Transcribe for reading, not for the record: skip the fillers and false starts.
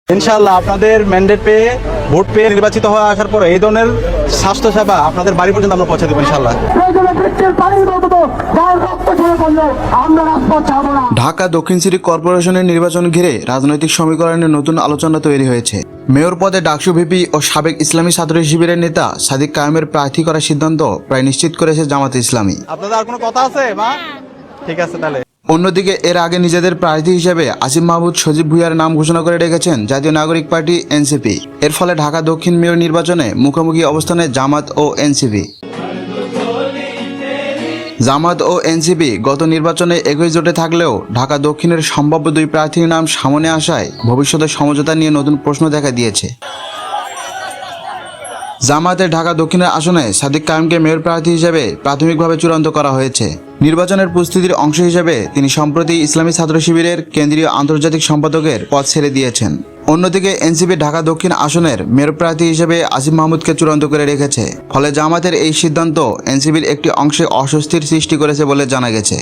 ইনশাআল্লাহ আপনাদের ম্যান্ডেট পেয়ে ভোট পেয়ে নির্বাচিত হয়ে আসার পরে এই ধরনের স্বাস্থ্য সেবা আপনাদের বাড়ি পর্যন্ত আমরা পৌঁছে দেবো ইনশাআল্লাহ। ঢাকা দক্ষিণ সিটি কর্পোরেশনের নির্বাচন ঘিরে রাজনৈতিক সমীকরণে নতুন আলোচনা তৈরি হয়েছে। মেয়র পদে ডাকসু ভিপি ও সাবেক ইসলামী ছাত্র শিবিরের নেতা সাদিক কায়েমের প্রার্থী করার সিদ্ধান্ত প্রায় নিশ্চিত করেছে জামাতে ইসলামী। আপনাদের আর কোনো কথা আছে মা? ঠিক আছে তাহলে। অন্যদিকে এর আগে নিজেদের প্রার্থী হিসেবে আসিফ মাহমুদ সজীব ভুঁইয়ার নাম ঘোষণা করে রেখেছেন জাতীয় নাগরিক পার্টি এনসিপি। এর ফলে ঢাকা দক্ষিণ মেয়র নির্বাচনে মুখোমুখি অবস্থানে জামাত ও এনসিপি। জামাত ও এনসিপি গত নির্বাচনে একই জোটে থাকলেও ঢাকা দক্ষিণের সম্ভাব্য দুই প্রার্থীর নাম সামনে আসায় ভবিষ্যতে সমঝোতা নিয়ে নতুন প্রশ্ন দেখা দিয়েছে। জামাতের ঢাকা দক্ষিণের আসনে সাদিক কায়েমকে মেয়র প্রার্থী হিসেবে প্রাথমিকভাবে চূড়ান্ত করা হয়েছে। নির্বাচনের প্রস্তুতির অংশ হিসেবে তিনি সম্প্রতি ইসলামী ছাত্র শিবিরের কেন্দ্রীয় আন্তর্জাতিক সম্পাদকের পদ ছেড়ে দিয়েছেন। অন্যদিকে এনসিপি ঢাকা দক্ষিণ আসনের মেয়র প্রার্থী হিসেবে আসিফ মাহমুদকে চূড়ান্ত করে রেখেছে। ফলে জামাতের এই সিদ্ধান্ত এনসিপির একটি অংশে অস্বস্তির সৃষ্টি করেছে বলে জানা গেছে।